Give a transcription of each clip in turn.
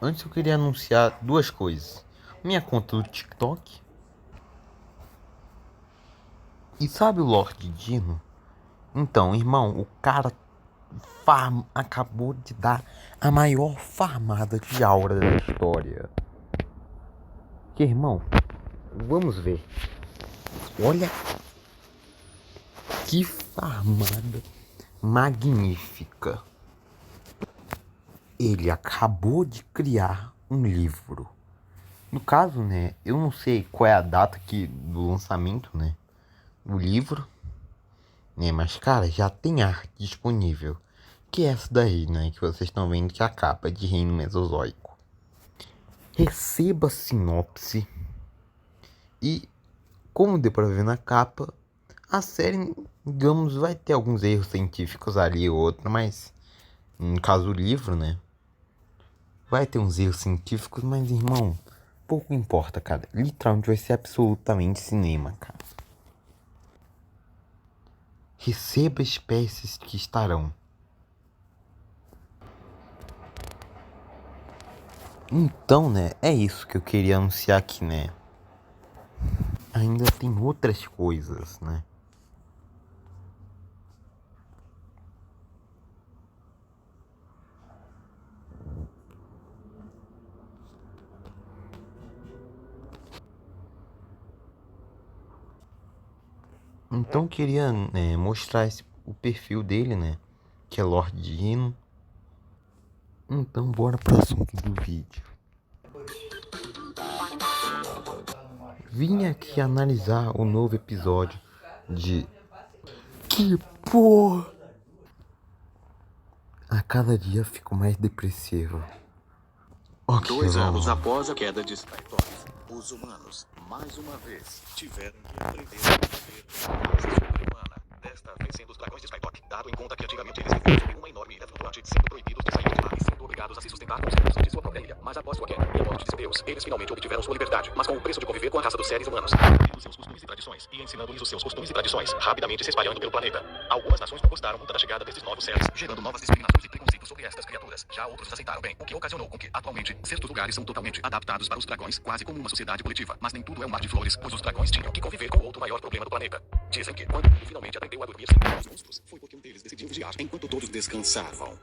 antes eu queria anunciar duas coisas. Minha conta do TikTok. E sabe o Lorde Dino? Então, irmão, o cara acabou de dar a maior farmada de aura da história. Que, irmão, vamos ver. Olha que farmada magnífica. Ele acabou de criar um livro. No caso, né, eu não sei qual é a data do lançamento, né, do livro, né, mas, cara, já tem arte disponível. Que é essa daí, né, que vocês estão vendo, que é a capa de Reino Mesozoico. Receba a sinopse. E, como deu pra ver na capa, a série, digamos, vai ter alguns erros científicos ali e outro, mas, no caso do livro, né, vai ter uns erros científicos, mas, irmão, pouco importa, cara. Literalmente vai ser absolutamente cinema, cara. Receba espécies que estarão. Então, né, é isso que eu queria anunciar aqui, né. Ainda tem outras coisas, né. Então eu queria, né, mostrar o perfil dele, né, que é Lorde Dino. Então bora pro assunto do vídeo. Vim aqui analisar o novo episódio de... Que porra! A cada dia fico mais depressivo. Okay, 2 anos após a queda de Skytox, os humanos, mais uma vez, tiveram que aprender a viver com força sobre-humana. Desta vez sendo os dragões de Skytock, dado em conta que antigamente eles viviam sob uma enorme ilha flutuante, sendo proibidos de sair de lá e sendo obrigados a se sustentar com os recursos de sua própria ilha. Mas após sua queda e a morte de seu deus, eles finalmente obtiveram sua liberdade, mas com o preço de conviver com a raça dos seres humanos, os seus costumes e tradições, e ensinando-lhes os seus costumes e tradições, rapidamente se espalhando pelo planeta. Algumas nações não gostaram muito da chegada desses novos seres, gerando novas discriminações e preconceitos sobre estas criaturas. Já outros aceitaram bem, o que ocasionou com que, atualmente, certos lugares são totalmente adaptados para os dragões, quase como uma sociedade coletiva. Mas nem tudo é um mar de flores, pois os dragões tinham que conviver com outro maior problema do planeta. Dizem que, quando o mundo finalmente aprendeu a dormir sem os monstros, foi porque um deles decidiu vigiar enquanto todos descansavam.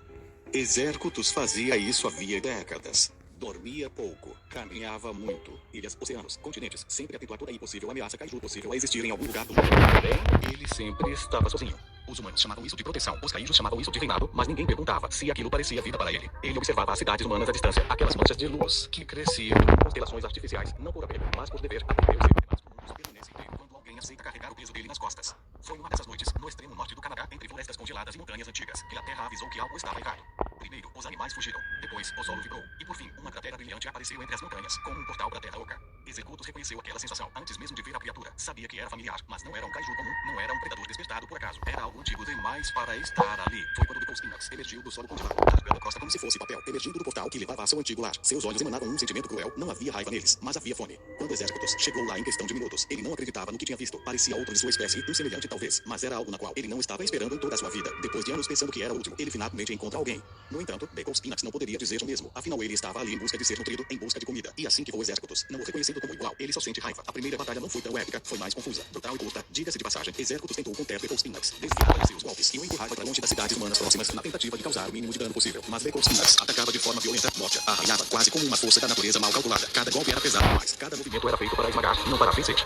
Exércutos fazia isso havia décadas. Dormia pouco, caminhava muito. Ilhas, oceanos, continentes, sempre atento a toda impossível ameaça kaiju possível a existir em algum lugar do mundo. Porém, ele sempre estava sozinho. Os humanos chamavam isso de proteção, os kaijus chamavam isso de reinado, mas ninguém perguntava se aquilo parecia vida para ele. Ele observava as cidades humanas à distância, aquelas manchas de luz que cresciam em constelações artificiais, não por apego, mas por dever. Aprendeu que os comuns permanecem inteiro quando alguém aceita carregar o peso dele nas costas. Foi numa dessas noites, no extremo norte do Canadá, entre florestas congeladas e montanhas antigas, que a Terra avisou que algo estava errado. Primeiro, os animais fugiram. Depois, o solo vibrou. E por fim, uma cratera brilhante apareceu entre as montanhas, como um portal para a Terra Oca. Executus reconheceu aquela sensação antes mesmo de ver a criatura. Sabia que era familiar, mas não era um kaiju comum, não era um predador despertado por acaso. Era algo antigo demais para estar ali. Foi quando Depois Spinax emergiu do solo congelado, rasgando a crosta como se fosse papel, emergindo do portal que levava a seu antigo lar. Seus olhos emanavam um sentimento cruel. Não havia raiva neles, mas havia fome. Quando Exércitos chegou lá em questão de minutos, ele não acreditava no que tinha visto. Parecia outro de sua espécie, um semelhante talvez, mas era algo na qual ele não estava esperando em toda a sua vida. Depois de anos pensando que era o último, ele finalmente encontra alguém. No entanto, Depois Spinax não poderia dizer o mesmo. Afinal, ele estava ali em busca de ser nutrido, em busca de comida. E assim que foi Exércitos, não o reconhecendo como igual, ele só sente raiva. A primeira batalha não foi tão épica, foi mais confusa, brutal e curta. Diga-se de passagem, Exércitos tentou conter Depois Spinax, desviava de seus golpes e o empurrava para longe das cidades humanas próximas, na tentativa de causar o mínimo de dano possível. Mas Depois Spinax atacava de forma violenta, morte, arranhava, quase como uma força da natureza mal calculada. Cada golpe era pesado demais, cada movimento era feito para esmagar, não para vencer.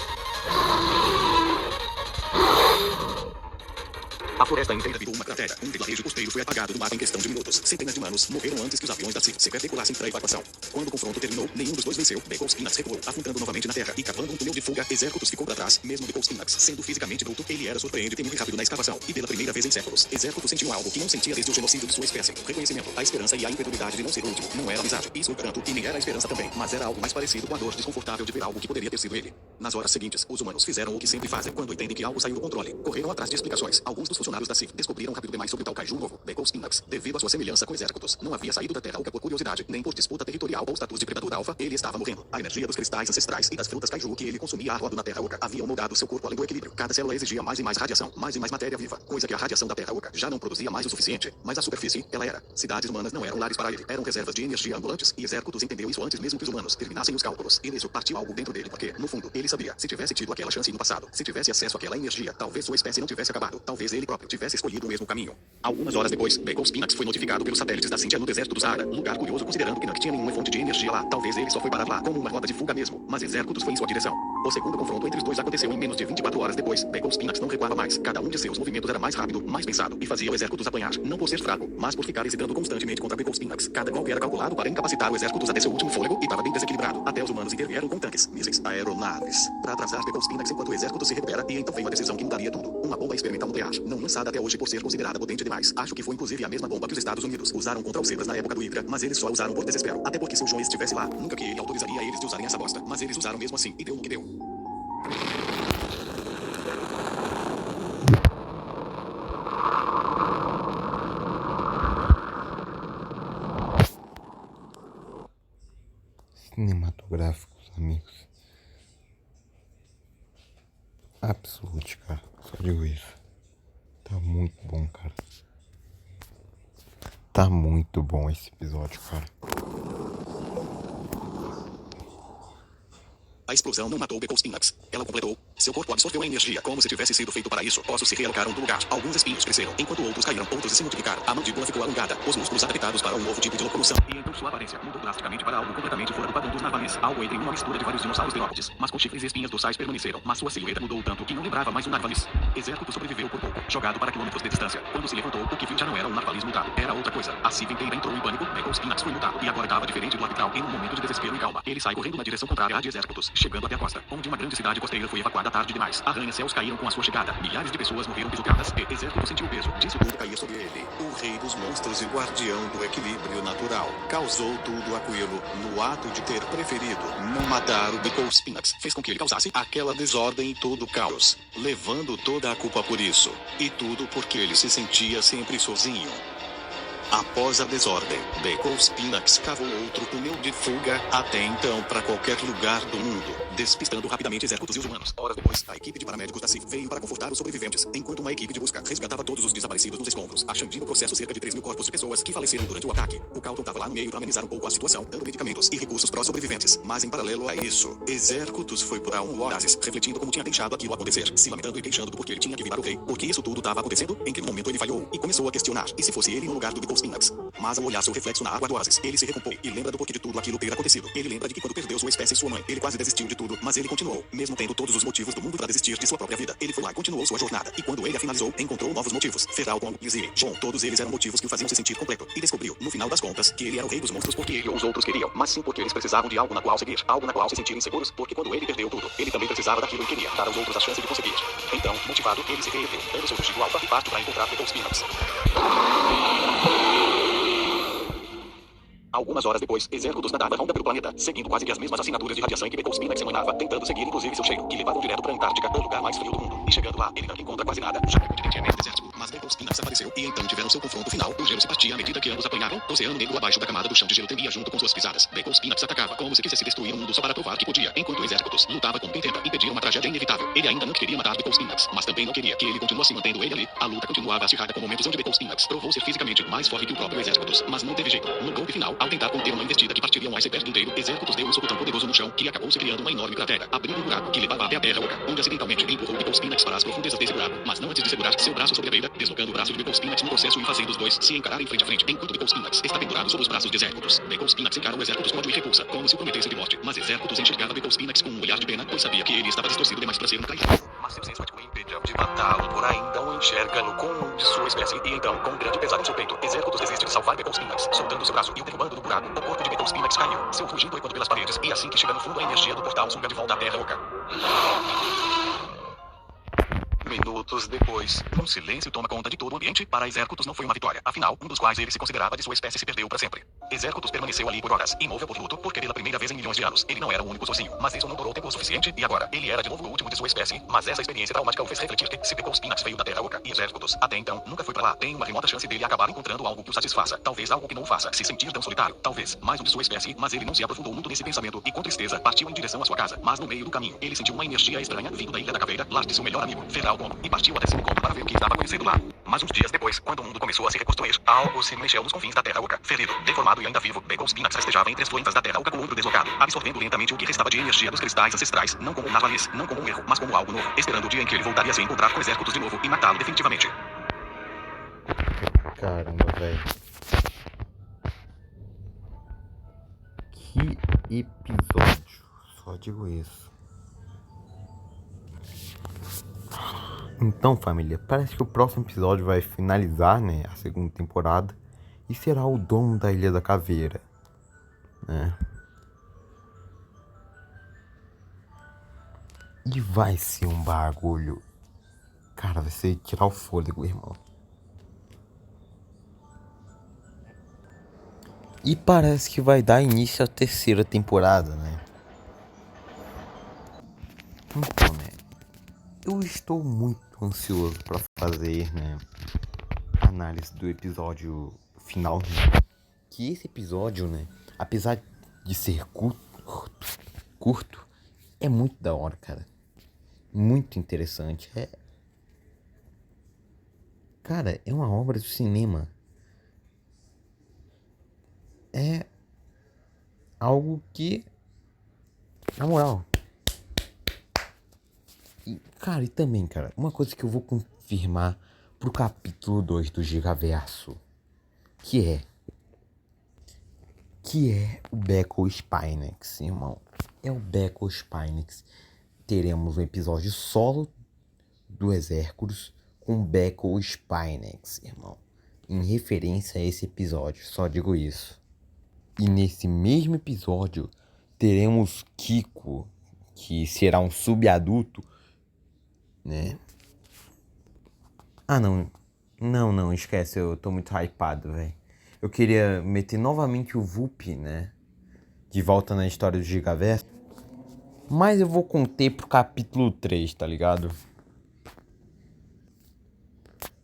A floresta inteira virou uma cratera. Um vilarejo costeiro foi apagado do mapa em questão de minutos. Centenas de humanos morreram antes que os aviões da CIC decolassem para a evacuação. Quando o confronto terminou, nenhum dos dois venceu. Depois Spinax recuou, afundando novamente na terra e cavando um túnel de fuga. Exércitos ficou para trás. Mesmo Depois Spinax sendo fisicamente bruto, ele era surpreendente e rápido na escavação. E pela primeira vez em séculos, Exércitos sentiu algo que não sentia desde o genocídio de sua espécie. O reconhecimento, a esperança e a incredulidade de não ser o último. Não era amizade, isso tanto, e nem era a esperança também, mas era algo mais parecido com a dor desconfortável de ver algo que poderia ter sido ele. Nas horas seguintes, os humanos fizeram o que sempre fazem quando entendem que algo saiu do controle. Correram atrás de explicações. Alguns dos funcionários da CIV descobriram rápido demais sobre o tal Kaiju novo, Beagle Spinax. Devido à sua semelhança com exércitos, não havia saído da Terra Oca por curiosidade, nem por disputa territorial ou status de predador alfa, ele estava morrendo. A energia dos cristais ancestrais e das frutas Kaiju que ele consumia a rodo na Terra Oca haviam moldado seu corpo além do equilíbrio. Cada célula exigia mais e mais radiação, mais e mais matéria viva, coisa que a radiação da Terra Oca já não produzia mais o suficiente. Mas a superfície, ela era. Cidades humanas não eram lares para ele, eram reservas de energia ambulantes, e Exércutos entendeu isso antes mesmo que os humanos terminassem os cálculos. E nisso partiu algo dentro dele, porque, no fundo, ele sabia, se tivesse tido aquela chance no passado, se tivesse acesso àquela energia, talvez sua espécie não tivesse acabado, talvez ele próprio tivesse escolhido o mesmo caminho. Algumas horas depois, Beagle Spinax foi notificado pelos satélites da Cíntia no deserto do Saara, lugar curioso considerando que não tinha nenhuma fonte de energia lá. Talvez ele só foi parar lá, como uma rota de fuga mesmo, mas Exércutos foi em sua direção. O segundo confronto entre os dois aconteceu em menos de 24 horas depois. Beagle Spinax não recuava mais, cada um de seus movimentos era mais rápido, mais pensado, e fazia o Exércutos apanhar, não por ser fraco, mas por ficar hesitando constantemente contra Beagle Spinax. Cada golpe era calculado para incapacitar o Exércutos até seu último fôlego, e estava bem desequilibrado. Até os humanos intervieram com tanques, mísseis, aeronaves, para atrasar Beagle Spinax enquanto o Exército se recupera, e então veio a decisão que mudaria tudo. Uma bomba experimental nuclear, não lançada até hoje por ser considerada potente demais. Acho que foi inclusive a mesma bomba que os Estados Unidos usaram contra os zebras na época do Hydra, mas eles só usaram por desespero. Até porque se o João estivesse lá, nunca que ele autorizaria eles de usarem essa bosta. Mas eles usaram mesmo assim, e deu no que deu. Cinematográficos, amigos. Absolute, cara. Só digo isso. Tá muito bom, cara. Tá muito bom esse episódio, cara. A explosão não matou Beagle Spinax. Ela completou. Seu corpo absorveu a energia como se tivesse sido feito para isso. Ossos se realocaram do lugar. Alguns espinhos cresceram, enquanto outros caíram. Outros se multiplicaram. A mandíbula ficou alongada. Os músculos adaptados para um novo tipo de locomoção. E então sua aparência mudou drasticamente para algo completamente fora do padrão dos navales. Algo entre uma mistura de vários dinossauros terópodes. Mas com chifres e espinhas dorsais permaneceram. Mas sua silhueta mudou tanto que não lembrava mais um narvalis. Exército sobreviveu por pouco, jogado para quilômetros de distância. Quando se levantou, o que viu já não era um narvalis mutado. Era outra coisa. A Civ inteira entrou em pânico. Beagle Spinax foi mutado. E agora estava diferente do arbitral. Em um momento de desespero e calma, ele sai correndo na direção contrária à de Exércitos, chegando até a costa, onde uma grande cidade costeira foi evacuada tarde demais. Arranha-céus caíram com a sua chegada. Milhares de pessoas morreram pisoteadas. E Exército sentiu o peso disso tudo cair sobre ele. O rei dos monstros e guardião do equilíbrio natural. Causou tudo aquilo no ato de ter preferido não matar o Beagle Spinax. Fez com que ele causasse Aquela desordem e todo o caos, levando toda a culpa por isso. E tudo porque ele se sentia sempre sozinho. Após a desordem, Beagle Spinax cavou outro túnel de fuga, até então para qualquer lugar do mundo, despistando rapidamente Exércitos e os humanos. Horas depois, a equipe de paramédicos da CIV veio para confortar os sobreviventes, enquanto uma equipe de busca resgatava todos os desaparecidos nos escombros, achando no processo cerca de 3.000 corpos de pessoas que faleceram durante o ataque. O Calton estava lá no meio para amenizar um pouco a situação, dando medicamentos e recursos para os sobreviventes. Mas em paralelo a isso, Exércitos foi para um oásis, refletindo como tinha deixado aquilo acontecer, se lamentando e queixando do porquê ele tinha que virar o rei, porque isso tudo estava acontecendo, em que momento ele falhou, e começou a questionar, e se fosse ele no lugar do Beagle Spinax. Mas ao olhar seu reflexo na água do oásis, ele se recompôs e lembra do porquê de tudo aquilo ter acontecido. Ele lembra de que quando perdeu sua espécie e sua mãe, ele quase desistiu de tudo, mas ele continuou, mesmo tendo todos os motivos do mundo para desistir de sua própria vida. Ele foi lá e continuou sua jornada, e quando ele a finalizou, encontrou novos motivos. Feral, Kong, Lizzie, John, todos eles eram motivos que o faziam se sentir completo, e descobriu, no final das contas, que ele era o rei dos monstros porque ele ou os outros queriam, mas sim porque eles precisavam de algo na qual seguir, algo na qual se sentiam inseguros, porque quando ele perdeu tudo, ele também precisava daquilo e queria dar aos outros a chance de conseguir. Então, motivado, ele se reergueu, dando seu fugido alfa e parte para encontrar Beagle Spinax. Algumas horas depois, Exércitos nadava ronda pelo planeta, seguindo quase que as mesmas assinaturas de radiação que Beagle Spinax emanava, tentando seguir inclusive seu cheiro, que levavam direto para a Antártica, o lugar mais frio do mundo. E chegando lá, ele não encontra quase nada, já que o continente é meio desértico, mas Beagle Spinax apareceu, e então tiveram seu confronto final. O gelo se partia à medida que ambos apanhavam, o oceano negro abaixo da camada do chão de gelo tremia junto com suas pisadas. Beagle Spinax atacava, como se quisesse destruir o mundo só para provar que podia, enquanto Exércitos lutava com quem tenta impedir uma tragédia inevitável. Ele ainda não queria matar Beagle Spinax, mas também não queria que ele continuasse mantendo ele ali. A luta continuava acirrada com momentos onde Beagle Spinax provou ser fisicamente mais forte que o próprio Exércitos, mas não teve jeito. No golpe final, ao tentar conter uma investida que partiria um iceberg inteiro, Exércitos deu um soco tão poderoso no chão que acabou se criando uma enorme cratera, abrindo um buraco que levava até a Terra Oca, onde acidentalmente empurrou Beagle Spinax para as profundezas desse buraco, mas não antes de segurar seu braço sobre a beira, deslocando o braço de Beagle Spinax no processo e fazendo os dois se encararem frente a frente, enquanto Beagle Spinax está pendurado sobre os braços de Exércitos. Beagle Spinax encara o Exércitos com ódio e repulsa, como se o prometesse de morte, mas Exércitos enxergava Beagle Spinax com um olhar de pena, pois sabia que ele estava distorcido demais para ser um traidor. Mas seu senso ético impediu de matá-lo, por aí então enxerga-lo com um de sua espécie, e então, com um grande pesar em seu peito, Exércitos desiste de salvar Beagle Spinax, soltando seu braço e o derrubando do buraco. O corpo de Beagle Spinax caiu, seu rugido ecoando pelas paredes, e assim que chega no fundo a energia do portal suga de volta à Terra Oca. Minutos depois, um silêncio toma conta de todo o ambiente. Para Exércutos não foi uma vitória. Afinal, um dos quais ele se considerava de sua espécie se perdeu para sempre. Exércutos permaneceu ali por horas, imóvel por luto, porque pela primeira vez em milhões de anos, ele não era o único sozinho. Mas isso não durou tempo suficiente, e agora, ele era de novo o último de sua espécie. Mas essa experiência traumática o fez refletir que, se Beco Spinax veio da Terra Oca e Exércutos, até então, nunca foi pra lá, tem uma remota chance dele acabar encontrando algo que o satisfaça. Talvez algo que não o faça se sentir tão solitário. Talvez, mais um de sua espécie, mas ele não se aprofundou muito nesse pensamento, e com tristeza, partiu em direção à sua casa. Mas no meio do caminho, ele sentiu uma energia estranha vindo da Ilha da Caveira, lá de seu melhor amigo, Feralgondo, e partiu até seu encontro para ver o que estava acontecendo lá. Mas uns dias depois, quando o mundo começou a se reconstruir, algo se mexeu nos confins da Terra Oca. Ferido, deformado e ainda vivo, Beco Spinax festejava entre as fluentas da Terra Oca com o ombro deslocado, absorvendo lentamente o que restava de energia dos cristais ancestrais, não como um navaliz, não como um erro, mas como algo novo, esperando o dia em que ele voltaria a se encontrar com Exércutos de novo e matá-lo definitivamente. Caramba, velho. Que episódio. Só digo isso. Então, família, parece que o próximo episódio vai finalizar, né, a segunda temporada. E será o dono da Ilha da Caveira, né? E vai ser um bagulho. Cara, vai ser tirar o fôlego, irmão. E parece que vai dar início à terceira temporada, né? Então, né? Eu estou muito ansioso para fazer, né, a análise do episódio final, né? Que esse episódio, né, apesar de ser curto, é muito da hora, cara. Muito interessante. Cara, é uma obra do cinema. É algo que, na moral. Cara, e também, cara, uma coisa que eu vou confirmar pro capítulo 2 do Gigaverso, que é o Beco Spinax, irmão. É o Beco Spinax. Teremos um episódio solo do Exérculos com Beco Spinax, irmão. Em referência a esse episódio, só digo isso. E nesse mesmo episódio, teremos Kiko, que será um subadulto, né? Ah, não. Não, esquece, eu tô muito hypado, velho. Eu queria meter novamente o Vup, né? De volta na história do Gigaverso. Mas eu vou conter pro capítulo 3, tá ligado?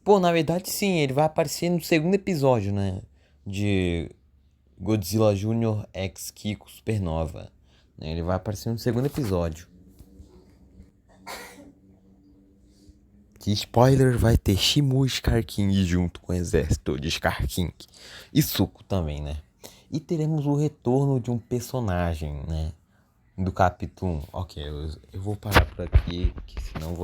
Pô, na verdade sim, ele vai aparecer no segundo episódio, né? De Godzilla Jr. X Kiko Supernova. Ele vai aparecer no segundo episódio. Que spoiler, vai ter Shimu e Scar King junto com o exército de Scar King. E Suco também, né? E teremos o retorno de um personagem, né? Do capítulo 1. Ok, eu vou parar por aqui, que senão eu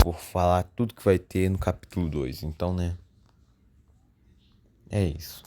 vou falar tudo que vai ter no capítulo 2. Então, né? É isso.